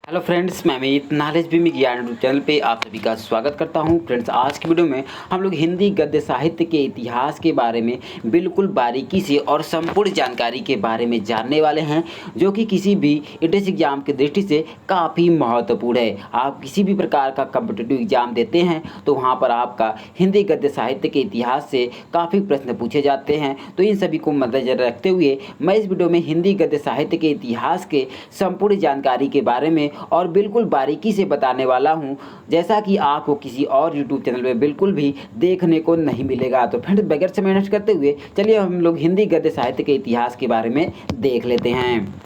Hello friends, मैं Amit knowledge भी ज्ञान चैनल पे आप सभी का स्वागत करता हूं। फ्रेंड्स, आज की वीडियो में हम लोग हिंदी गद्य साहित्य के इतिहास के बारे में बिल्कुल बारीकी से और संपूर्ण जानकारी के बारे में जानने वाले हैं, जो कि किसी भी इंट्रेंस एग्जाम की दृष्टि से काफ़ी महत्वपूर्ण है। आप किसी भी प्रकार का कॉम्पिटिटिव एग्जाम देते हैं तो वहाँ पर आपका हिंदी गद्य साहित्य के इतिहास से काफ़ी प्रश्न पूछे जाते हैं। तो इन सभी को मद्देनजर रखते हुए मैं इस वीडियो में हिंदी गद्य साहित्य के इतिहास के संपूर्ण जानकारी के बारे में और बिल्कुल बारीकी से बताने वाला हूं, जैसा कि आपको किसी और यूट्यूब चैनल पे बिल्कुल भी देखने को नहीं मिलेगा। तो फ्रेंड्स, बगैर समय नष्ट करते हुए चलिए हम लोग हिंदी गद्य साहित्य के इतिहास के बारे में देख लेते हैं।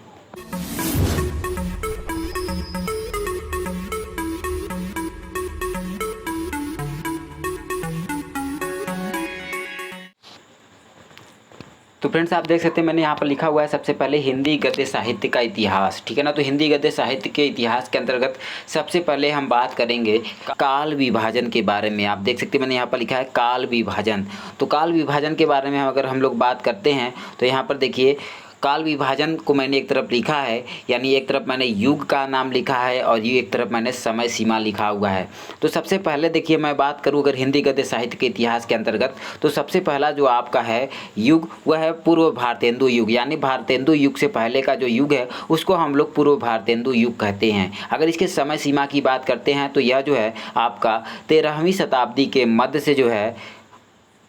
तो फ्रेंड्स, आप देख सकते हैं मैंने यहाँ पर लिखा हुआ है सबसे पहले हिंदी गद्य साहित्य का इतिहास, ठीक है ना। तो हिंदी गद्य साहित्य के इतिहास के अंतर्गत सबसे पहले हम बात करेंगे काल विभाजन के बारे में। आप देख सकते हैं मैंने यहाँ पर लिखा है काल विभाजन। तो काल विभाजन के बारे में अगर हम लोग बात करते हैं तो यहाँ पर देखिए, काल विभाजन को मैंने एक तरफ लिखा है, यानी एक तरफ मैंने युग का नाम लिखा है और ये एक तरफ मैंने समय सीमा लिखा हुआ है। तो सबसे पहले देखिए, मैं बात करूँ अगर हिंदी गद्य साहित्य के इतिहास के अंतर्गत, तो सबसे पहला जो आपका है युग वह है पूर्व भारतेंदु युग, यानी भारतेंदु युग से पहले का जो युग है उसको हम लोग पूर्व भारतेंदु युग कहते हैं। अगर इसके समय सीमा की बात करते हैं तो यह जो है आपका 13वीं शताब्दी के मध्य से जो है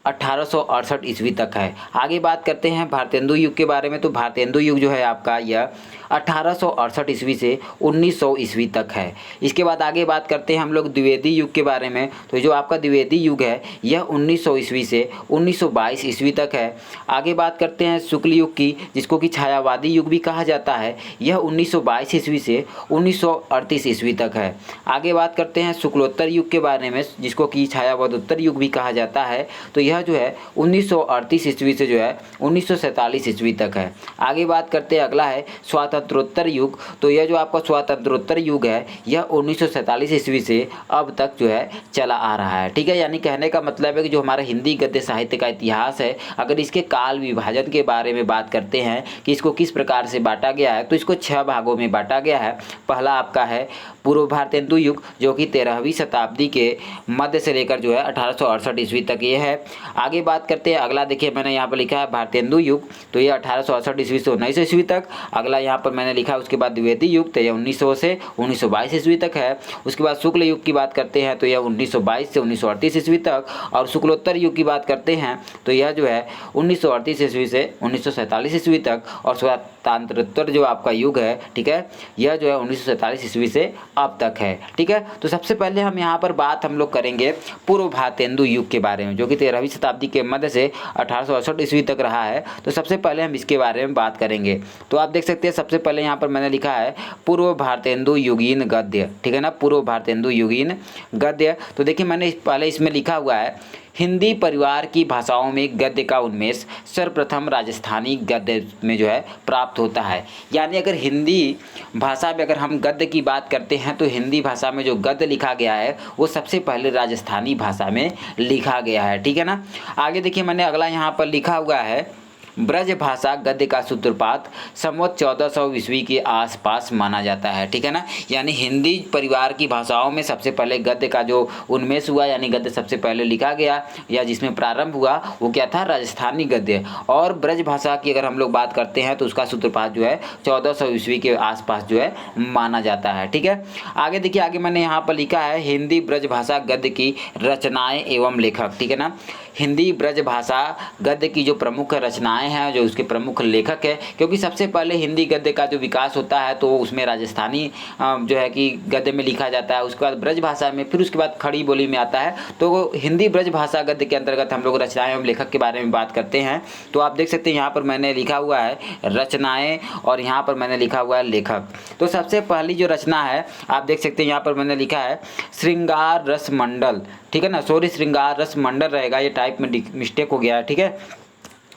1868 ईस्वी तक है। आगे बात करते हैं भारतेंदु युग के बारे में। तो भारतेंदु युग जो है आपका यह 1868 ईस्वी से 1900 ईस्वी तक है। इसके बाद आगे बात करते हैं हम लोग द्विवेदी युग के बारे में। तो जो आपका द्विवेदी युग है यह 1900 ईस्वी से 1922 ईस्वी तक है। आगे बात करते हैं शुक्ल युग की, जिसको कि छायावादी युग भी कहा जाता है। यह 1922 ईस्वी से 1938 ईस्वी तक है। आगे बात करते हैं शुक्लोत्तर युग के बारे में, जिसको कि छायावादोत्तर युग भी कहा जाता है। तो यह जो है 1938 ईस्वी से जो है 1947 ईस्वी तक है। आगे बात करते हैं, अगला है स्वातंत्रोत्तर युग। तो यह जो आपका स्वातंत्रोत्तर युग है यह 1947 ईस्वी से अब तक जो है चला आ रहा है, ठीक है। यानी कहने का मतलब है कि जो हमारा हिंदी गद्य साहित्य का इतिहास है, अगर इसके काल विभाजन के बारे में बात करते हैं कि इसको किस प्रकार से बांटा गया है, तो इसको 6 भागों में बांटा गया है। पहला आपका है पूर्व भारतेंदु युग, जो कि 13वीं शताब्दी के मध्य से लेकर जो है 1868 ईस्वी तक ये है। आगे बात करते हैं, अगला देखिए मैंने यहाँ पर लिखा है भारतेंदु युग, तो ये 1868 ईस्वी से 1900 ईस्वी तक। अगला यहाँ पर मैंने लिखा है उसके बाद द्विवेदी युग, तो यह 1900 से 1922 ईस्वी तक है। उसके बाद शुक्ल युग की बात करते हैं तो यह 1922 से 1938 ईस्वी तक। और शुक्लोत्तर युग की बात करते हैं तो यह जो है 1938 ईस्वी से 1947 ईस्वी तक। और स्वातंत्रोत्तर जो आपका युग है, ठीक है, यह जो है 1947 ईस्वी से अब तक है, ठीक है। तो सबसे पहले हम यहाँ पर बात हम लोग करेंगे पूर्व भारतेंदु युग के बारे में, जो कि 13वीं शताब्दी के मध्य से 1868 ईस्वी तक रहा है। तो सबसे पहले हम इसके बारे में बात करेंगे। तो आप देख सकते हैं सबसे पहले यहाँ पर मैंने लिखा है पूर्व भारतेंदु युगीन गद्य, ठीक है ना, पूर्व भारतेंदु युगीन गद्य। तो देखिए मैंने पहले इसमें लिखा हुआ है हिंदी परिवार की भाषाओं में गद्य का उन्मेष सर्वप्रथम राजस्थानी गद्य में जो है प्राप्त होता है। यानी अगर हिंदी भाषा में अगर हम गद्य की बात करते हैं तो हिंदी भाषा में जो गद्य लिखा गया है वो सबसे पहले राजस्थानी भाषा में लिखा गया है, ठीक है ना। आगे देखिए मैंने अगला यहाँ पर लिखा हुआ है ब्रज भाषा गद्य का सूत्रपात संवत 1400 ईस्वी के आसपास माना जाता है, ठीक है ना। यानी हिंदी परिवार की भाषाओं में सबसे पहले गद्य का जो उन्मेष हुआ, यानी गद्य सबसे पहले लिखा गया या जिसमें प्रारंभ हुआ वो क्या था, राजस्थानी गद्य। और ब्रज भाषा की अगर हम लोग बात करते हैं तो उसका सूत्रपात जो है 1400 ईस्वी के आसपास जो है माना जाता है, ठीक है। आगे देखिए, आगे मैंने यहाँ पर लिखा है हिंदी ब्रज भाषा गद्य की रचनाएँ एवं लेखक, ठीक है ना। हिंदी ब्रज भाषा गद्य की जो प्रमुख रचनाएं हैं, जो उसके प्रमुख लेखक है, क्योंकि सबसे पहले हिंदी गद्य का जो विकास होता है तो उसमें राजस्थानी जो है कि गद्य में लिखा जाता है, उसके बाद ब्रज भाषा में, फिर उसके बाद खड़ी बोली में आता है। तो हिंदी ब्रज भाषा गद्य के अंतर्गत हम लोग रचनाएं एवं लेखक के बारे में बात करते हैं। तो आप देख सकते हैं यहाँ पर मैंने लिखा हुआ है रचनाएँ और यहाँ पर मैंने लिखा हुआ है लेखक। तो सबसे पहली जो रचना है आप देख सकते हैं यहाँ पर मैंने लिखा है श्रृंगार रस मंडल, ठीक है ना, सॉरी श्रृंगार रस मंडल रहेगा, ये टाइप में मिस्टेक हो गया है, ठीक है।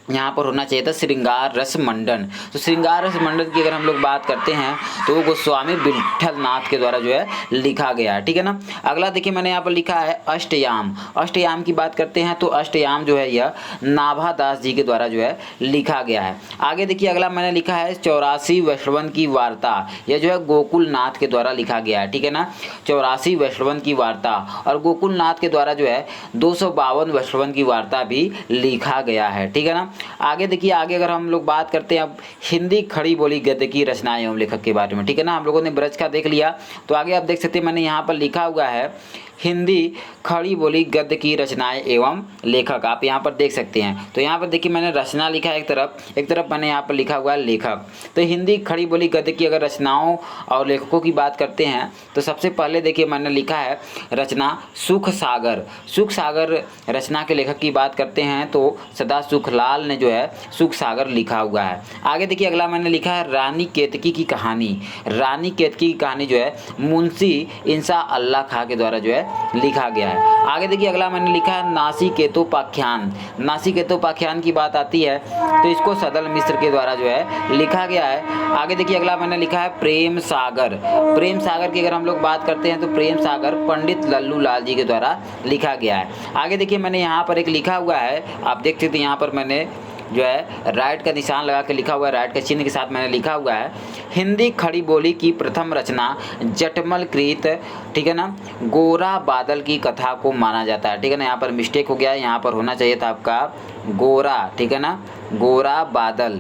यहाँ पर होना चाहिए था श्रृंगार रस मंडन। तो श्रृंगार रस मंडन की अगर हम लोग बात करते हैं तो वो गोस्वामी विट्ठल नाथ के द्वारा जो है लिखा गया है, ठीक है ना। अगला देखिए मैंने यहाँ पर लिखा है अष्टयाम। अष्टयाम की बात करते हैं तो अष्टयाम जो है यह नाभादास जी के द्वारा जो है लिखा गया है। आगे देखिए अगला मैंने लिखा है 84 वैष्णवन की वार्ता। यह जो है गोकुल नाथ के द्वारा लिखा गया है, ठीक है ना। 84 वैष्णवन की वार्ता, और गोकुल नाथ के द्वारा जो है 252 वैष्णवन की वार्ता भी लिखा गया है, ठीक है ना। आगे देखिए, आगे अगर हम लोग बात करते हैं अब हिंदी खड़ी बोली गद्य की रचना एवं लेखक के बारे में, ठीक है ना। हम लोगों ने ब्रज का देख लिया, तो आगे आप देख सकते हैं मैंने यहाँ पर लिखा हुआ है हिंदी खड़ी बोली गद्य की रचनाएं एवं लेखक, आप यहाँ पर देख सकते हैं। तो यहाँ पर देखिए मैंने रचना लिखा है एक तरफ मैंने यहाँ पर लिखा हुआ है लेखक। तो हिंदी खड़ी बोली गद्य की अगर रचनाओं और लेखकों की बात करते हैं तो सबसे पहले देखिए मैंने लिखा है रचना सुख सागर। सुख सागर रचना के लेखक की बात करते हैं तो सदा सुखलाल ने जो है सुख सागर लिखा हुआ है। आगे देखिए अगला मैंने लिखा है रानी केतकी की कहानी। रानी केतकी की कहानी जो है मुंशी इंसा अल्लाह खां के द्वारा जो है लिखा गया है। आगे देखिए अगला मैंने लिखा है नासिकेतोपाख्यान। नासिकेतोपाख्यान की बात आती है तो इसको सदल मिश्र के द्वारा जो है लिखा गया है। आगे देखिए अगला मैंने लिखा है प्रेम सागर। प्रेम सागर की अगर हम लोग बात करते हैं तो प्रेम सागर पंडित लल्लू लाल जी के द्वारा लिखा गया है। आगे देखिए मैंने यहाँ पर एक लिखा हुआ है, आप देख सकते हैं यहाँ पर मैंने जो है राइट का निशान लगा के लिखा हुआ है, राइट का चिन्ह के साथ मैंने लिखा हुआ है हिंदी खड़ी बोली की प्रथम रचना जटमल कृत, ठीक है ना, गोरा बादल की कथा को माना जाता है, ठीक है ना। यहाँ पर मिस्टेक हो गया है, यहाँ पर होना चाहिए था आपका गोरा, ठीक है ना, गोरा बादल,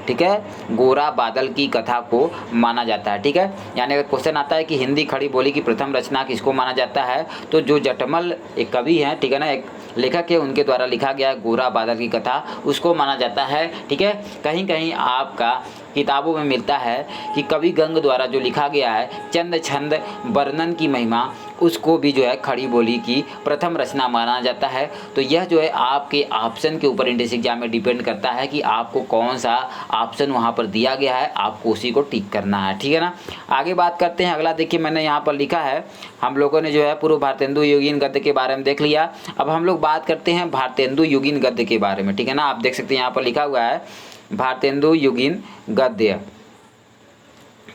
ठीक है, गोरा बादल की कथा को माना जाता है, ठीक है। यानी अगर क्वेश्चन आता है कि हिंदी खड़ी बोली की प्रथम रचना किसको माना जाता है तो जो जटमल एक कवि हैं, ठीक है ना, एक लेखक है, उनके द्वारा लिखा गया गोरा बादल की कथा उसको माना जाता है, ठीक है। कहीं कहीं आपका किताबों में मिलता है कि कवि गंग द्वारा जो लिखा गया है चंद छंद वर्णन की महिमा, उसको भी जो है खड़ी बोली की प्रथम रचना माना जाता है। तो यह जो है आपके ऑप्शन के ऊपर इंट्रेंस एग्जाम में डिपेंड करता है कि आपको कौन सा ऑप्शन वहाँ पर दिया गया है, आपको उसी को टिक करना है, ठीक है ना। आगे बात करते हैं, अगला देखिए मैंने यहाँ पर लिखा है, हम लोगों ने जो है पूर्व भारतेंदु युगीन गद्य के बारे में देख लिया। अब हम लोग बात करते हैं भारतेंदु युगीन गद्य के बारे में, ठीक है ना। आप देख सकते हैं यहाँ पर लिखा हुआ है भारतेंदु युगीन गद्य,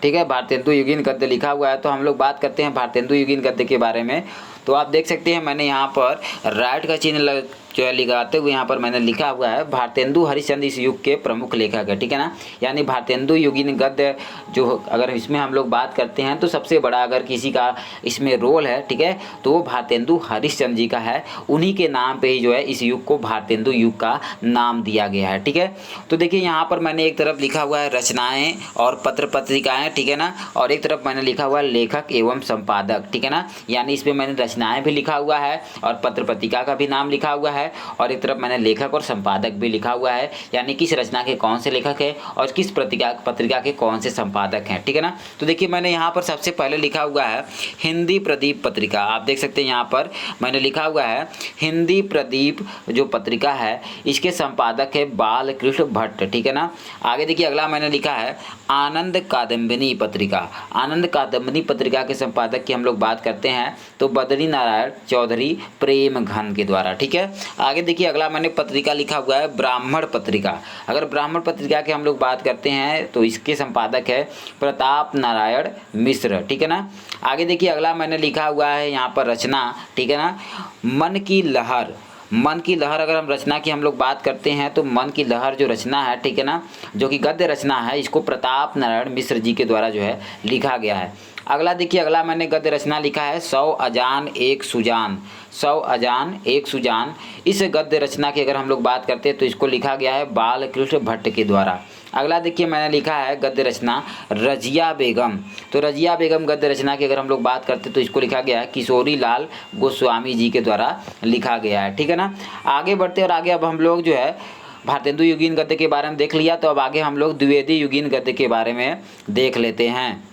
ठीक है, भारतेंदु युगीन गद्य लिखा हुआ है। तो हम लोग बात करते हैं भारतेंदु युगीन गद्य के बारे में। तो आप देख सकते हैं मैंने यहाँ पर राइट का चिन्ह जो है लगाते हुए यहाँ पर मैंने लिखा हुआ है भारतेंदु हरिश्चंद्र इस युग के प्रमुख लेखक है, ठीक है ना। यानी भारतेंदु युगीन गद्य जो अगर इसमें हम लोग बात करते हैं तो सबसे बड़ा अगर किसी का इसमें रोल है, ठीक है, तो वो भारतेंदु हरिश्चंद्र जी का है। उन्हीं के नाम पे ही जो है इस युग को भारतेंदु युग का नाम दिया गया है, ठीक है। तो देखिए यहाँ पर मैंने एक तरफ लिखा हुआ है रचनाएँ और पत्र पत्रिकाएँ, ठीक है ना, और एक तरफ मैंने लिखा हुआ है लेखक एवं संपादक, ठीक है ना। यानी इसमें मैंने रचनाएँ भी लिखा हुआ है और पत्र पत्रिका का भी नाम लिखा हुआ है, और एक तरफ मैंने लेखक और संपादक भी लिखा हुआ है, यानी किस रचना के कौन से लेखक है और किस पत्रिका के कौन से संपादक हैं, ठीक है ना। तो देखिए मैंने यहाँ पर सबसे पहले लिखा हुआ है हिंदी प्रदीप पत्रिका। आप देख सकते हैं यहाँ पर मैंने लिखा हुआ है हिंदी प्रदीप जो पत्रिका है इसके संपादक है बालकृष्ण भट्ट, ठीक है ना। आगे देखिए अगला मैंने लिखा है आनंद कादम्बिनी पत्रिका। आनंद कादम्बिनी पत्रिका के संपादक की हम लोग बात करते हैं तो बद्री नारायण चौधरी प्रेम घन के द्वारा, ठीक है। आगे देखिए अगला मैंने पत्रिका लिखा हुआ है ब्राह्मण पत्रिका। अगर ब्राह्मण पत्रिका की हम लोग बात करते हैं तो इसके संपादक है प्रताप नारायण मिश्र, ठीक है ना। आगे देखिए अगला मैंने लिखा हुआ है यहाँ पर रचना, ठीक है ना, मन की लहर। मन की लहर अगर हम रचना की हम लोग बात करते हैं तो मन की लहर जो रचना है, ठीक है ना, जो कि गद्य रचना है, इसको प्रताप नारायण मिश्र जी के द्वारा जो है लिखा गया है। अगला देखिए अगला मैंने गद्य रचना लिखा है 100 अजान एक सुजान। 100 अजान एक सुजान, इस गद्य रचना की अगर हम लोग बात करते हैं तो इसको लिखा गया है बालकृष्ण भट्ट के द्वारा। अगला देखिए मैंने लिखा है गद्य रचना रजिया बेगम। तो रजिया बेगम गद्य रचना की अगर हम लोग बात करते हैं तो इसको लिखा गया है किशोरी लाल गोस्वामी जी के द्वारा लिखा गया है, ठीक है ना। आगे बढ़ते और आगे अब हम लोग जो है भारतेंदु युगीन गद्य के बारे में देख लिया, तो अब आगे हम लोग द्विवेदी युगीन गद्य के बारे में देख लेते हैं।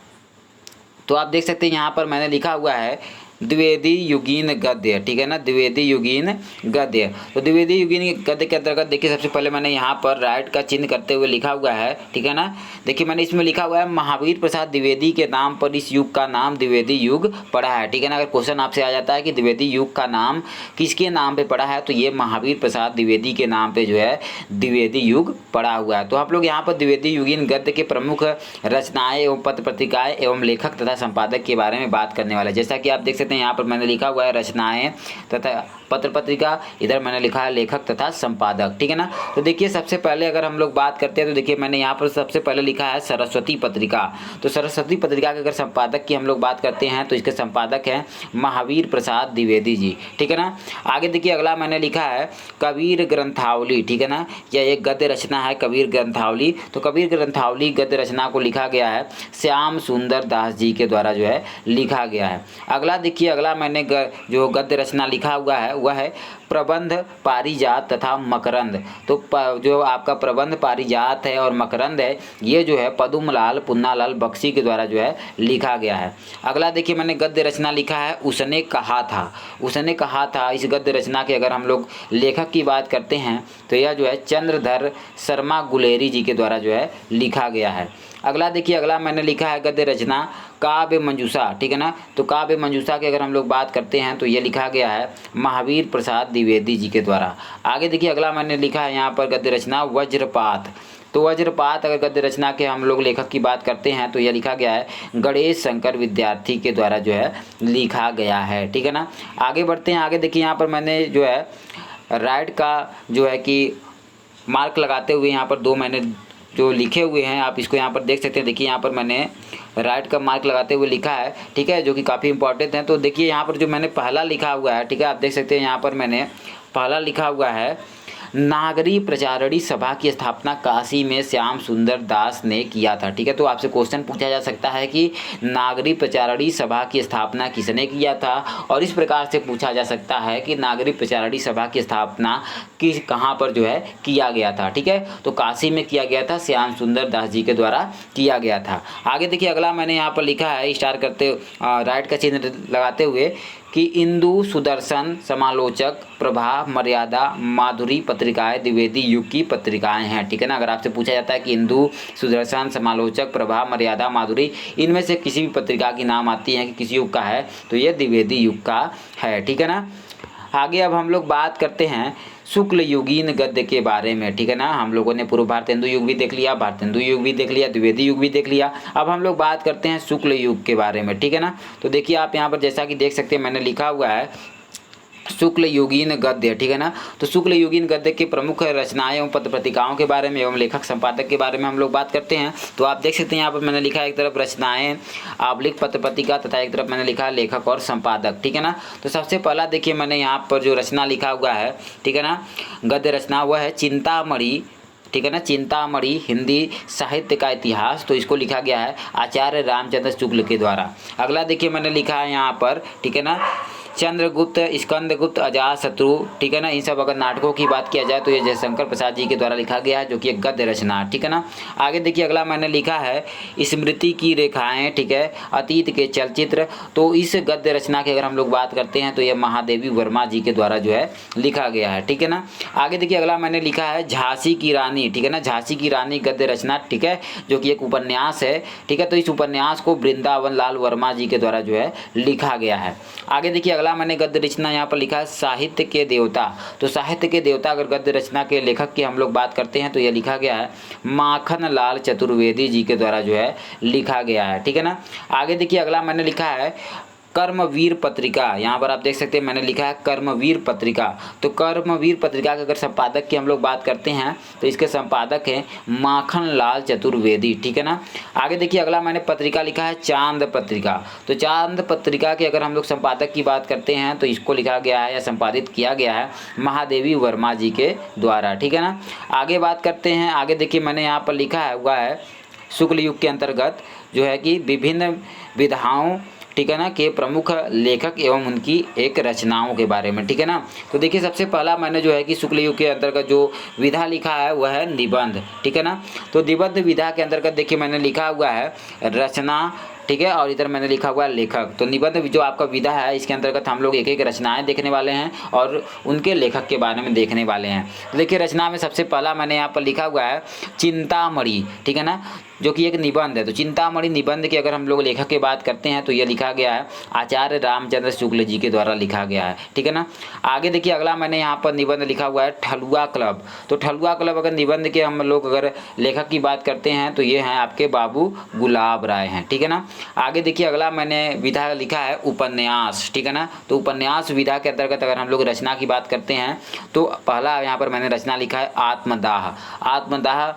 तो आप देख सकते हैं यहाँ पर मैंने लिखा हुआ है द्विवेदी युगीन गद्य, ठीक है ना, द्विवेदी युगीन गद्य। तो द्विवेदी युगीन गद्य के अंतर्गत देखिए सबसे पहले मैंने यहाँ पर राइट का चिन्ह करते हुए लिखा हुआ है, ठीक है ना। देखिए मैंने इसमें लिखा हुआ है महावीर प्रसाद द्विवेदी के नाम पर इस युग का नाम द्विवेदी युग पड़ा है, ठीक है ना। अगर क्वेश्चन आपसे आ जाता है कि द्विवेदी युग का नाम किसके नाम पे पड़ा है, तो ये महावीर प्रसाद द्विवेदी के नाम पे जो है द्विवेदी युग पड़ा हुआ है। तो आप लोग यहाँ पर द्विवेदी युगीन गद्य के प्रमुख रचनाएं एवं पत्र पत्रिकाएं एवं लेखक तथा संपादक के बारे में बात करने वाला है। जैसा कि आप देख सकते हैं यहाँ पर मैंने लिखा हुआ है रचनाएं तथा पत्र पत्रिका, इधर मैंने लिखा है लेखक तथा संपादक, ठीक है ना। तो देखिए सबसे पहले अगर हम लोग बात करते हैं तो देखिए मैंने यहाँ पर सबसे पहले लिखा है सरस्वती पत्रिका। तो सरस्वती पत्रिका के अगर संपादक की हम लोग बात करते हैं तो इसके संपादक हैं महावीर प्रसाद द्विवेदी जी, ठीक है ना। आगे देखिए अगला मैंने लिखा है कबीर ग्रंथावली, ठीक है ना। यह एक गद्य रचना है कबीर ग्रंथावली। तो कबीर ग्रंथावली गद्य रचना को लिखा गया है श्याम सुंदर दास जी के द्वारा जो है लिखा गया है। अगला देखिए अगला मैंने जो गद्य रचना लिखा हुआ है वह है प्रबंध पारिजात तथा मकरंद। तो जो आपका प्रबंध पारिजात है और मकरंद है ये जो है पदुमलाल पुन्नालाल बख्शी के द्वारा जो है लिखा गया है। अगला देखिए मैंने गद्य रचना लिखा है उसने कहा था। उसने कहा था इस गद्य रचना के अगर हम लोग लेखक की बात करते हैं तो यह जो है चंद्रधर शर्मा गुलेरी जी के द्वारा जो है लिखा गया है। अगला देखिए अगला मैंने लिखा है गद्य रचना काव्य मंजूषा, ठीक है ना। तो काव्य मंजूषा की अगर हम लोग बात करते हैं तो ये लिखा गया है महावीर प्रसाद द्विवेदी जी के द्वारा। आगे देखिए अगला मैंने लिखा है यहाँ पर गद्य रचना वज्रपात। तो वज्रपात अगर गद्य रचना के हम लोग लेखक की बात करते हैं तो यह लिखा गया है गणेश शंकर विद्यार्थी के द्वारा जो है लिखा गया है, ठीक है ना। आगे बढ़ते हैं। आगे देखिए यहाँ पर मैंने जो है राइट का जो है कि मार्क लगाते हुए यहाँ पर दो मैंने जो लिखे हुए हैं आप इसको यहाँ पर देख सकते हैं। देखिए यहाँ पर मैंने राइट का मार्क लगाते हुए लिखा है, ठीक है, जो कि काफ़ी इंपॉर्टेंट है। तो देखिए यहाँ पर जो मैंने पहला लिखा हुआ है, ठीक है, आप देख सकते हैं यहाँ पर मैंने पहला लिखा हुआ है नागरी प्रचारणी सभा की स्थापना काशी में श्याम सुंदर दास ने किया था, ठीक है। तो आपसे क्वेश्चन पूछा जा सकता है कि नागरी प्रचारणी सभा की स्थापना किसने किया था, और इस प्रकार से पूछा जा सकता है कि नागरी प्रचारणी सभा की स्थापना किस कहाँ पर जो है किया गया था, ठीक है। तो काशी में किया गया था, श्याम सुंदर दास जी के द्वारा किया गया था। आगे देखिए अगला मैंने यहाँ पर लिखा है स्टार करते राइट का चिन्ह लगाते हुए कि इंदु सुदर्शन समालोचक प्रभा मर्यादा माधुरी पत्रिकाएं द्विवेदी युग की पत्रिकाएं हैं, ठीक है ना। अगर आपसे पूछा जाता है कि इंदु सुदर्शन समालोचक प्रभा मर्यादा माधुरी इनमें से किसी भी पत्रिका की नाम आती है कि किस युग का है, तो ये द्विवेदी युग का है, ठीक है ना। आगे अब हम लोग बात करते हैं शुक्ल युगीन गद्य के बारे में, ठीक है ना। हम लोगों ने पूर्व भारतेंदु युग भी देख लिया, भारतेंदु युग भी देख लिया, द्विवेदी युग भी देख लिया। अब हम लोग बात करते हैं शुक्ल युग के बारे में, ठीक है ना। तो देखिए आप यहाँ पर जैसा कि देख सकते हैं मैंने लिखा हुआ है शुक्ल युगीन गद्य, ठीक है ना। तो शुक्ल युगीन गद्य के प्रमुख रचनाएं एवं पत्र पत्रिकाओं के बारे में एवं लेखक संपादक के बारे में हम लोग बात करते हैं। तो आप देख सकते हैं यहाँ पर मैंने लिखा है एक तरफ रचनाएं आबलिक पत्र पत्रिका तथा एक तरफ मैंने लिखा है लेखक और संपादक, ठीक है ना। तो सबसे पहला देखिए मैंने यहाँ पर जो रचना लिखा हुआ है, ठीक है ना, गद्य रचना वह है चिंतामणि, ठीक है ना, चिंतामणि हिंदी साहित्य का इतिहास। तो इसको लिखा गया है आचार्य रामचंद्र शुक्ल के द्वारा। अगला देखिए मैंने लिखा है यहाँ पर, ठीक है ना, चंद्रगुप्त स्कंदगुप्त अजातशत्रु, ठीक है ना। इन सब अगर नाटकों की बात किया जाए तो ये जयशंकर प्रसाद जी के द्वारा लिखा गया है जो कि एक गद्य रचना, ठीक है ना। आगे देखिए अगला मैंने लिखा है स्मृति की रेखाएं, ठीक है, अतीत के चलचित्र। तो इस गद्य रचना की अगर हम लोग बात करते हैं तो ये महादेवी वर्मा जी के द्वारा जो है लिखा गया है, ठीक है ना। आगे देखिए अगला मैंने लिखा है झांसी की रानी, ठीक है ना, झांसी की रानी गद्य रचना, ठीक है, जो कि एक उपन्यास है, ठीक है। तो इस उपन्यास को वृंदावन लाल वर्मा जी के द्वारा जो है लिखा गया है। आगे देखिए अगला मैंने गद्य रचना यहाँ पर लिखा है साहित्य के देवता। तो साहित्य के देवता अगर गद्य रचना के लेखक की हम लोग बात करते हैं तो यह लिखा गया है माखन लाल चतुर्वेदी जी के द्वारा जो है लिखा गया है, ठीक है ना। आगे देखिए अगला मैंने लिखा है कर्मवीर पत्रिका। यहाँ पर आप देख सकते हैं मैंने लिखा है कर्मवीर पत्रिका। तो कर्मवीर पत्रिका के अगर संपादक की हम लोग बात करते हैं तो इसके संपादक हैं माखन लाल चतुर्वेदी, ठीक है ना। आगे देखिए अगला मैंने पत्रिका लिखा है चांद पत्रिका। तो चांद पत्रिका के अगर हम लोग संपादक की बात करते हैं तो इसको लिखा गया है या संपादित किया गया है महादेवी वर्मा जी के द्वारा, ठीक है ना। आगे बात करते हैं। आगे देखिए मैंने यहाँ पर लिखा हुआ है शुक्ल युग के अंतर्गत जो है कि विभिन्न विधाओं, ठीक है ना, के प्रमुख लेखक एवं उनकी एक रचनाओं के बारे में, ठीक है ना। तो देखिए सबसे पहला मैंने जो है कि शुक्ल युग के अंतर्गत जो विधा लिखा है वह है निबंध, ठीक है ना। तो निबंध विधा के अंतर्गत देखिए मैंने लिखा हुआ है रचना ठीक है, और इधर मैंने लिखा हुआ है लेखक। तो निबंध जो आपका विधा है इसके अंतर्गत हम लोग एक एक रचनाएं देखने वाले हैं और उनके लेखक के बारे में देखने वाले हैं। तो देखिए रचना में सबसे पहला मैंने यहाँ पर लिखा हुआ है चिंतामणि, ठीक है ना, जो कि एक निबंध है। तो चिंतामणि निबंध की अगर हम लोग लेखक की बात करते हैं तो ये लिखा गया है आचार्य रामचंद्र शुक्ल जी के द्वारा लिखा गया है, ठीक है ना। आगे देखिए अगला मैंने यहाँ पर निबंध लिखा हुआ है ठलुआ क्लब। तो ठलुआ क्लब अगर निबंध के हम लोग अगर लेखक की बात करते हैं तो ये हैं आपके बाबू गुलाब राय हैं, ठीक है ना। आगे देखिए अगला मैंने विधा लिखा है उपन्यास, ठीक है ना। तो उपन्यास विधा के अंतर्गत अगर हम लोग रचना की बात करते हैं तो पहला यहाँ पर मैंने रचना लिखा है आत्मदाह। आत्मदाह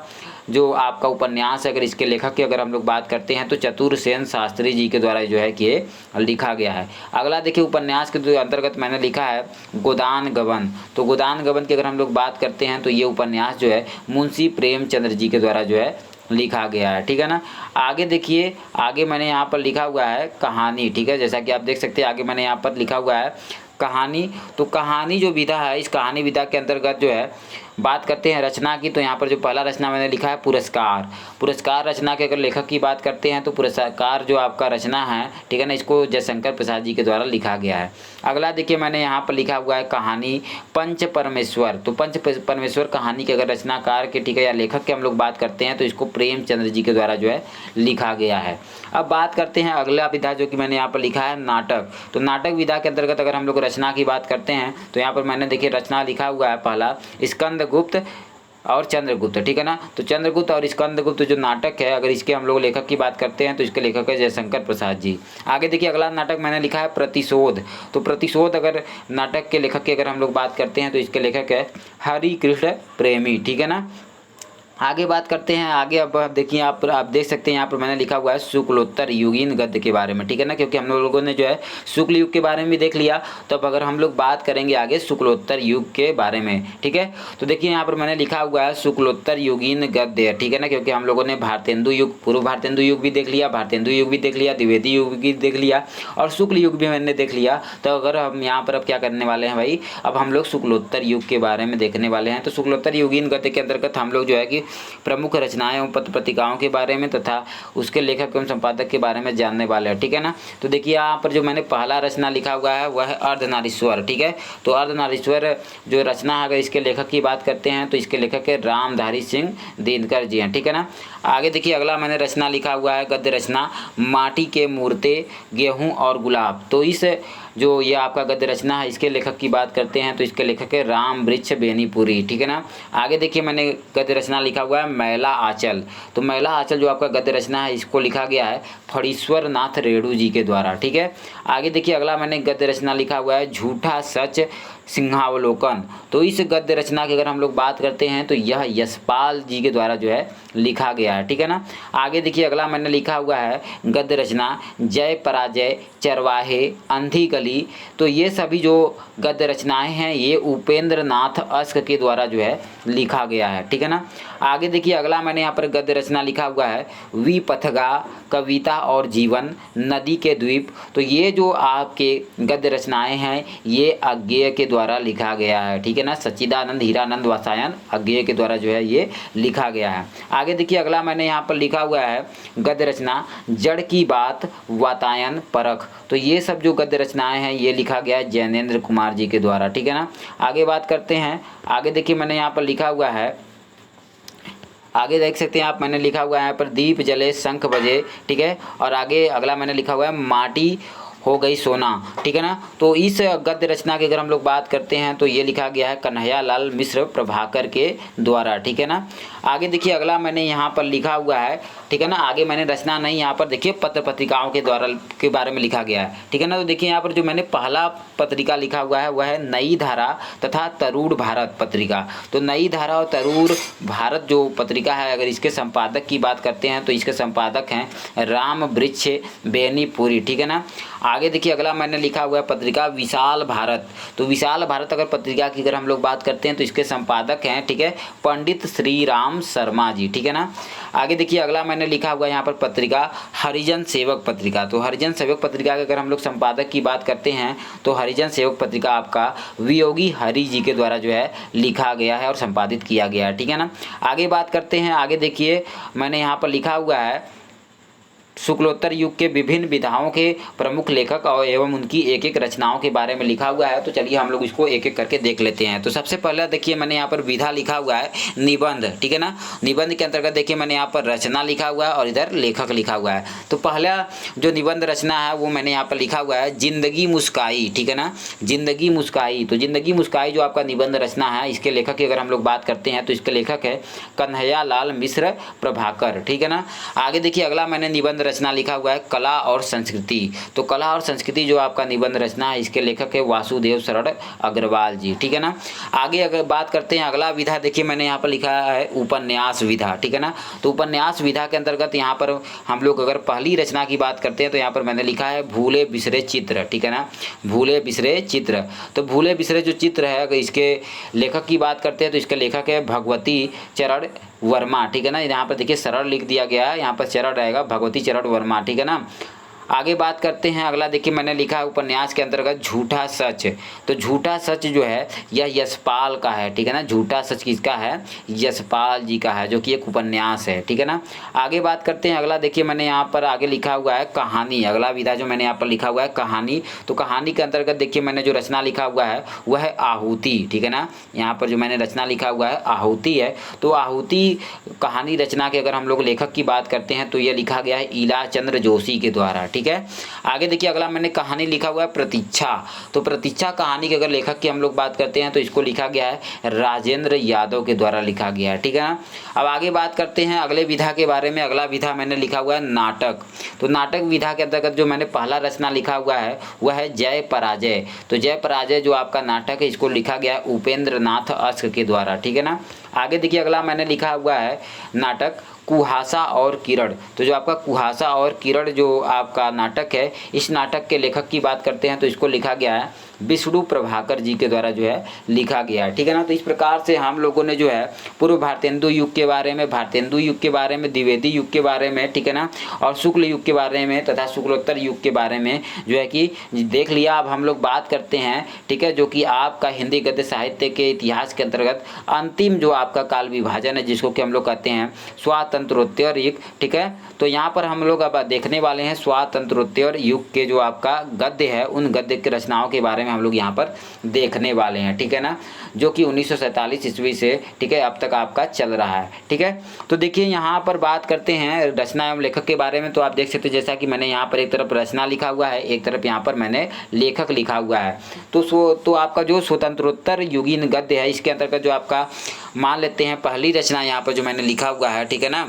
जो आपका उपन्यास है, अगर इसके लेखक की अगर हम लोग बात करते हैं तो चतुरसेन शास्त्री जी के द्वारा जो है कि ये लिखा गया है। अगला देखिए उपन्यास के जो अंतर्गत मैंने लिखा है गोदान गबन। तो गोदान गबन की अगर हम लोग बात करते हैं तो ये उपन्यास जो है मुंशी प्रेमचंद्र जी के द्वारा जो है लिखा गया है, ठीक है ना। आगे देखिए आगे मैंने यहाँ पर लिखा हुआ है कहानी, ठीक है, जैसा कि आप देख सकते हैं आगे मैंने यहाँ पर लिखा हुआ है कहानी। तो कहानी जो विधा है इस कहानी विधा के अंतर्गत जो है बात करते हैं रचना की, तो यहाँ पर जो पहला रचना मैंने लिखा है पुरस्कार। पुरस्कार रचना के अगर लेखक की बात करते हैं तो पुरस्कार जो आपका रचना है, ठीक है ना, इसको जयशंकर प्रसाद जी के द्वारा लिखा गया है। अगला देखिए मैंने यहाँ पर लिखा हुआ है कहानी पंच परमेश्वर। तो पंच परमेश्वर कहानी के अगर रचनाकार के, ठीक है, या लेखक के हम लोग बात करते हैं तो इसको प्रेमचंद्र जी के द्वारा जो है लिखा गया है। अब बात करते हैं अगला विधा जो कि मैंने यहाँ पर लिखा है नाटक। तो नाटक विधा के अंतर्गत अगर हम लोग रचना की बात करते हैं तो यहाँ पर मैंने देखिए रचना लिखा हुआ है पहला स्कंदगुप्त और चंद्रगुप्त, ठीक है ना। तो चंद्रगुप्त और स्कंदगुप्त जो नाटक है अगर इसके हम लोग लेखक की बात करते हैं तो इसके लेखक है जयशंकर प्रसाद जी। आगे देखिए अगला नाटक मैंने लिखा है प्रतिशोध। तो प्रतिशोध अगर नाटक के लेखक की अगर हम लोग बात करते हैं तो इसके लेखक है हरि कृष्ण प्रेमी, ठीक है ना। आगे बात करते हैं आगे। अब देखिए आप देख सकते हैं यहाँ पर मैंने लिखा हुआ है शुक्लोत्तर युगीन गद्य के बारे में, ठीक है ना, क्योंकि हम लोगों ने जो है शुक्ल युग के बारे में भी देख लिया। तो अब अगर हम लोग बात करेंगे आगे शुक्लोत्तर युग के बारे में, ठीक है। तो देखिए यहाँ पर मैंने लिखा हुआ है शुक्लोत्तर युगीन गद्य, ठीक है ना, क्योंकि हम लोगों ने भारतेंदु युग, पूर्व भारतेंदु युग भी देख लिया, भारतेंदु युग भी देख लिया, द्विवेदी युग भी देख लिया और शुक्ल युग भी मैंने देख लिया। तो अगर हम यहाँ पर अब क्या करने वाले हैं भाई, अब हम लोग शुक्लोत्तर युग के बारे में देखने वाले हैं। तो शुक्लोत्तर युगीन गद्य के अंतर्गत हम लोग जो है कि प्रमुख रचनाएं एवं पत्र पत्रिकाओं के बारे में तथा उसके लेखक एवं संपादक के बारे में जानने वाले हैं, ठीक है ना। तो देखिए यहाँ पर जो मैंने पहला रचना लिखा हुआ है वह है अर्धनारीश्वर, ठीक है। तो अर्धनारीश्वर जो रचना है अगर इसके लेखक की बात करते हैं तो इसके लेखक है रामधारी सिंह दिनकर जी हैं, ठीक है ना। आगे देखिए अगला मैंने रचना लिखा हुआ है गद्य रचना माटी के मूर्ते गेहूँ और गुलाब। तो इस जो ये आपका गद्य रचना है इसके लेखक की बात करते हैं तो इसके लेखक है राम वृक्ष बेनीपुरी, ठीक है ना। आगे देखिए मैंने गद्य रचना लिखा हुआ है मैला आंचल। तो मैला आंचल जो आपका गद्य रचना है इसको लिखा गया है फणीश्वर नाथ रेणु जी के द्वारा, ठीक है। आगे देखिए अगला मैंने गद्य रचना लिखा हुआ है झूठा सच सिंहावलोकन। तो इस गद्य रचना की अगर हम लोग बात करते हैं तो यह यशपाल जी के द्वारा जो है लिखा गया है, ठीक है ना। आगे देखिए अगला मैंने लिखा हुआ है गद्य रचना जय पराजय चरवाहे अंधी गली। तो ये सभी जो गद्य रचनाएं हैं ये उपेंद्र नाथ अस्क के द्वारा जो है लिखा गया है, ठीक है ना। आगे देखिए अगला मैंने यहाँ पर गद्य रचना लिखा हुआ है विपथगा कविता और जीवन नदी के द्वीप। तो ये जो आपके गद्य रचनाएं हैं ये अज्ञेय के द्वारा लिखा गया है, ठीक है ना। सच्चिदानंद हीरानंद वात्सायन अज्ञेय के द्वारा जो है ये लिखा गया है। आगे देखिए अगला मैंने यहाँ पर लिखा हुआ है गद्य रचना जड़ की बात वातायन परख। तो ये सब जो गद्य रचनाएं हैं ये लिखा गया है जैनेन्द्र कुमार जी के द्वारा, ठीक है ना। आगे बात करते हैं आगे देखिए मैंने यहाँ पर लिखा हुआ है, आगे देख सकते हैं आप, मैंने लिखा हुआ है यहाँ पर दीप जले शंख बजे, ठीक है। और आगे अगला मैंने लिखा हुआ है माटी हो गई सोना, ठीक है ना। तो इस गद्य रचना की अगर हम लोग बात करते हैं तो ये लिखा गया है कन्हैया लाल मिश्र प्रभाकर के द्वारा, ठीक है ना। आगे देखिए अगला मैंने यहाँ पर लिखा हुआ है, ठीक है ना। आगे मैंने रचना नहीं, यहाँ पर देखिए पत्र पत्रिकाओं के द्वारा के बारे में लिखा गया है, ठीक है ना। तो देखिए यहाँ पर जो मैंने पहला पत्रिका लिखा हुआ है वह है नई धारा तथा तरूण भारत पत्रिका। तो नई धारा और तरूण भारत जो पत्रिका है अगर इसके संपादक की बात करते हैं तो इसके संपादक हैं राम वृक्ष बेनीपुरी, ठीक है ना। आगे देखिए अगला मैंने लिखा हुआ है पत्रिका विशाल भारत। तो विशाल भारत अगर पत्रिका की अगर हम लोग बात करते हैं तो इसके संपादक हैं, ठीक है, पंडित श्री राम शर्मा जी, ठीक है ना। आगे देखिए अगला मैंने लिखा हुआ है यहाँ पर पत्रिका हरिजन सेवक पत्रिका। तो हरिजन सेवक पत्रिका के अगर हम लोग संपादक की बात करते हैं तो हरिजन सेवक पत्रिका आपका वियोगी हरि जी के द्वारा जो है लिखा गया है और संपादित किया गया है, ठीक है ना। आगे बात करते हैं, आगे देखिए मैंने यहाँ पर लिखा हुआ है शुक्लोत्तर युग के विभिन्न विधाओं के प्रमुख लेखक और एवं उनकी एक एक रचनाओं के बारे में लिखा हुआ है। तो चलिए हम लोग इसको एक एक करके देख लेते हैं। तो सबसे पहले देखिए मैंने यहाँ पर विधा लिखा हुआ है निबंध, ठीक है ना। निबंध के अंतर्गत देखिए मैंने यहाँ पर रचना लिखा हुआ है और इधर लेखक लिखा हुआ है। तो पहला जो निबंध रचना है वो मैंने यहाँ पर लिखा हुआ है जिंदगी मुस्काई, ठीक है ना, जिंदगी मुस्काई। तो जिंदगी मुस्काई जो आपका निबंध रचना है, इसके लेखक की अगर हम लोग बात करते हैं तो इसके लेखक है कन्हैया लाल मिश्र प्रभाकर, ठीक है ना। आगे देखिए अगला मैंने निबंध रचना लिखा हुआ है कला और संस्कृति। तो कला और संस्कृति जो आपका निबंध रचना है, इसके लेखक है वासुदेव शरण अग्रवाल जी, ठीक है ना। आगे अगर बात करते हैं अगला विधा, देखिए मैंने यहाँ पर लिखा है उपन्यास विधा, ठीक है ना। तो उपन्यास विधा के अंतर्गत यहाँ पर हम लोग अगर पहली रचना की बात करते हैं तो यहाँ पर मैंने लिखा है भूले बिसरे चित्र, ठीक है ना, भूले बिसरे चित्र। तो भूले बिसरे जो चित्र है अगर इसके लेखक की बात करते हैं तो इसके लेखक है भगवती चरण वर्मा, ठीक है ना। यहाँ पर देखिए सरल लिख दिया गया है, यहाँ पर चरण रहेगा भगवती चरण वर्मा, ठीक है ना। आगे बात करते हैं अगला, देखिए मैंने लिखा है उपन्यास के अंतर्गत झूठा सच। तो झूठा सच जो है यह यशपाल का है, ठीक है ना। झूठा सच किसका है, यशपाल जी का है, जो कि एक उपन्यास है, ठीक है ना। आगे बात करते हैं अगला, देखिए मैंने यहाँ पर आगे लिखा हुआ है कहानी। अगला विधा जो मैंने यहाँ पर लिखा हुआ है कहानी। तो कहानी के अंतर्गत देखिए मैंने जो रचना लिखा हुआ है वह है आहुति, ठीक है ना। यहाँ पर जो मैंने रचना लिखा हुआ है आहुति है। तो आहुति कहानी रचना के अगर हम लोग लेखक की बात करते हैं तो यह लिखा गया है ईला चंद्र जोशी के द्वारा, ठीक है। आगे देखिए अगला मैंने कहानी लिखा हुआ है प्रतीक्षा। तो प्रतीक्षा कहानी के अगर लेखक की हम लोग बात करते हैं तो इसको लिखा गया है राजेंद्र यादव के द्वारा लिखा गया है, ठीक है ना। अब आगे बात करते हैं अगले विधा के बारे में। अगला विधा मैंने लिखा हुआ है नाटक। तो नाटक विधा के अंतर्गत जो मैंने पहला रचना लिखा हुआ है वह है जय पराजय। तो जय पराजय जो आपका नाटक है इसको लिखा गया है उपेंद्र नाथ अश्क के द्वारा, ठीक है ना। आगे देखिए अगला मैंने लिखा हुआ है नाटक कुहासा और किरण। तो जो आपका कुहासा और किरण जो आपका नाटक है, इस नाटक के लेखक की बात करते हैं तो इसको लिखा गया है विष्णु प्रभाकर जी के द्वारा जो है लिखा गया है, ठीक है ना। तो इस प्रकार से हम लोगों ने जो है पूर्व भारतेंदु युग के बारे में, भारतेंदु युग के बारे में, द्विवेदी युग के बारे में, ठीक है ना, और शुक्ल युग के बारे में तथा शुक्लोत्तर युग के बारे में जो है कि देख लिया। अब हम लोग बात करते हैं, ठीक है, जो कि आपका हिंदी गद्य साहित्य के इतिहास के अंतर्गत अंतिम जो आपका काल विभाजन है जिसको कि हम लोग कहते हैं स्वातंत्रोत्तर युग, ठीक है। तो यहाँ पर हम लोग अब देखने वाले हैं स्वातंत्रोत्तर युग के जो आपका गद्य है उन गद्य की रचनाओं के बारे में हम लोग यहाँ पर देखने वाले हैं, ठीक है ना, जो कि 1947 ईस्वी से, ठीक है, अब तक आपका चल रहा है, ठीक है। तो देखिए यहाँ पर बात करते हैं रचना एवं लेखक के बारे में। तो आप देख सकते हैं जैसा कि मैंने यहाँ पर एक तरफ रचना लिखा हुआ है, एक तरफ यहाँ पर मैंने लेखक लिखा हुआ है। तो आपका जो स्वतंत्रोत्तर युगीन गद्य है इसके अंतर्गत जो आपका मान लेते हैं पहली रचना यहाँ पर जो मैंने लिखा हुआ है, ठीक है ना,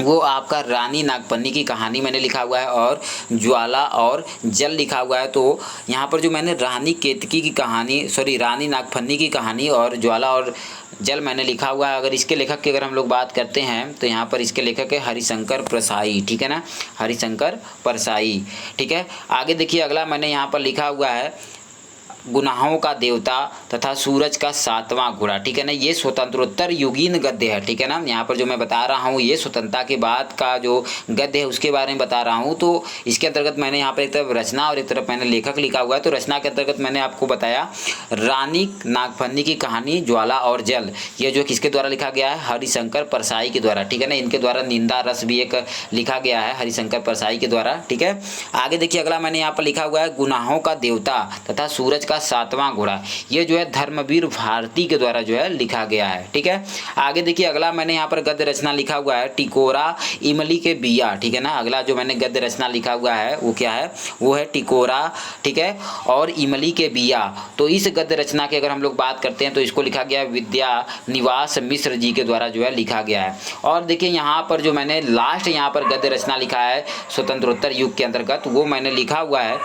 वो आपका रानी नागफनी की कहानी मैंने लिखा हुआ है और ज्वाला और जल लिखा हुआ है। तो यहाँ पर जो मैंने रानी केतकी की कहानी, रानी नागफनी की कहानी और ज्वाला और जल मैंने लिखा हुआ है। अगर इसके लेखक की अगर हम लोग बात करते हैं तो यहाँ पर इसके लेखक है हरिशंकर परसाई, ठीक है ना, हरिशंकर परसाई, ठीक है। आगे देखिए अगला मैंने यहाँ पर लिखा हुआ है गुनाहों का देवता तथा सूरज का सातवां घोड़ा, ठीक है ना। ये स्वतंत्रोत्तर युगीन गद्य है, ठीक है ना। यहाँ पर जो मैं बता रहा हूँ ये स्वतंत्रता के बाद का जो गद्य है उसके बारे में बता रहा हूँ। तो इसके अंतर्गत मैंने यहाँ पर एक तरफ रचना और एक तरफ मैंने लेखक लिखा हुआ है। तो रचना के अंतर्गत मैंने आपको बताया रानी नागफनी की कहानी ज्वाला और जल, ये जो किसके द्वारा लिखा गया है, हरिशंकर परसाई के द्वारा, ठीक है ना। इनके द्वारा निंदा रस भी एक लिखा गया है हरिशंकर परसाई के द्वारा, ठीक है। आगे देखिए अगला मैंने यहाँ पर लिखा हुआ है गुनाहों का देवता तथा सूरज का सातवां घोड़ा, ये जो है धर्मवीर भारती के द्वारा जो है लिखा गया है, ठीक है। आगे देखिए अगला मैंने यहाँ पर गद्य रचना लिखा हुआ है टिकोरा इमली के बिया, ठीक है ना। अगला जो मैंने गद्य रचना लिखा हुआ है वो क्या है, वो है टिकोरा, ठीक है, और इमली के बिया। तो इस गद्य रचना की अगर हम लोग बात करते हैं तो इसको लिखा गया विद्या निवास मिश्र जी के द्वारा जो है लिखा गया है। और देखिए यहाँ पर जो मैंने लास्ट यहाँ पर गद्य रचना लिखा है स्वतंत्रोत्तर युग के अंतर्गत, वो मैंने लिखा हुआ है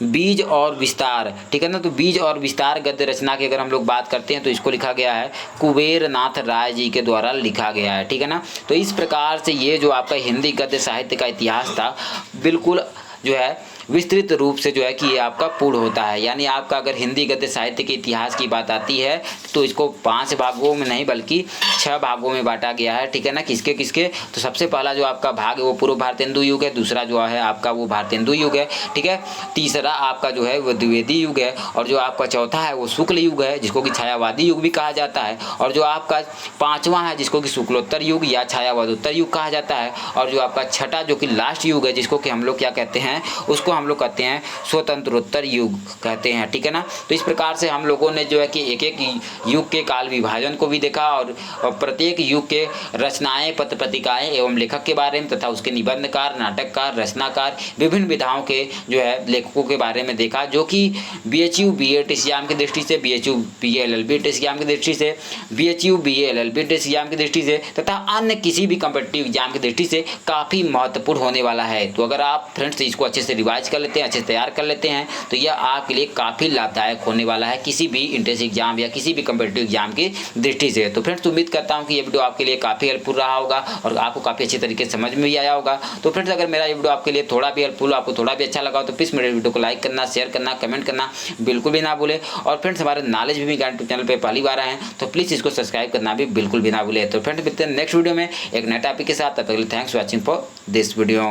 बीज और विस्तार, ठीक है ना। तो बीज और विस्तार गद्य रचना की अगर हम लोग बात करते हैं तो इसको लिखा गया है कुबेर नाथ राय जी के द्वारा लिखा गया है, ठीक है ना। तो इस प्रकार से ये जो आपका हिंदी गद्य साहित्य का इतिहास था बिल्कुल जो है विस्तृत रूप से जो है कि ये आपका पूर्ण होता है। यानी आपका अगर हिंदी गद्य साहित्य के इतिहास की बात आती है तो इसको 5 भागों में नहीं बल्कि 6 भागों में बांटा गया है, ठीक है ना। किसके किसके? तो सबसे पहला जो आपका भाग है वो पूर्व भारतेंदु युग है, दूसरा जो है आपका वो भारतेंदु युग है, ठीक है। तीसरा आपका जो है वो द्विवेदी युग है, और जो आपका चौथा है वो शुक्ल युग है जिसको कि छायावादी युग भी कहा जाता है, और जो आपका 5वां है जिसको कि शुक्लोत्तर युग या छायावादोत्तर युग कहा जाता है, और जो आपका छठा जो कि लास्ट युग है जिसको कि हम लोग क्या कहते हैं, उसको हम लोग कहते हैं स्वतंत्रोत्तर युग कहते हैं, ठीक है ना। तो इस प्रकार से हम लोगों ने जो है कि एक एक युग के काल विभाजन को भी देखा और प्रत्येक युग के रचनाएं, पत्र पत्रिकाएं एवं लेखक के बारे में तथा उसके निबंधकार, नाटककार, रचनाकार, विभिन्न विधाओं के जो है लेखकों के बारे में देखा, जो कि BHU BEd एग्जाम की दृष्टि से, BHU BA LLB एग्जाम की दृष्टि से, BHU BA LLB एग्जाम की दृष्टि से तथा अन्य किसी भी कॉम्पिटिटिव एग्जाम की दृष्टि से काफ़ी महत्वपूर्ण होने वाला है। तो अगर आप फ्रेंड्स इसको अच्छे से रिवाइज कर लेते हैं, अच्छे से तैयार कर लेते हैं तो यह आपके लिए काफ़ी लाभदायक होने वाला है किसी भी इंट्रेंस एग्जाम या किसी भी कॉम्पिटिटिव एग्जाम की दृष्टि से। तो फ्रेंड्स उम्मीद करता हूँ कि ये वीडियो आपके लिए काफ़ी हेल्पफुल रहा होगा और आपको काफ़ी अच्छे तरीके से समझ में भी आया होगा। तो फ्रेंड्स अगर मेरा ये वीडियो आपके लिए थोड़ा भी हेल्पफुल, आपको थोड़ा भी अच्छा लगा तो प्लीज़ मेरे वीडियो को लाइक करना, शेयर करना, कमेंट करना बिल्कुल भी ना भूलें। और फ्रेंड्स हमारे नॉलेज भी गाइड चैनल पर पहली बार आए हैं तो प्लीज़ इसको सब्सक्राइब करना भी बिल्कुल भी ना भूलें। तो फ्रेंड्स मिलते हैं नेक्स्ट वीडियो में एक नए टॉपिक के साथ। तब तक के लिए thanks for watching for this video.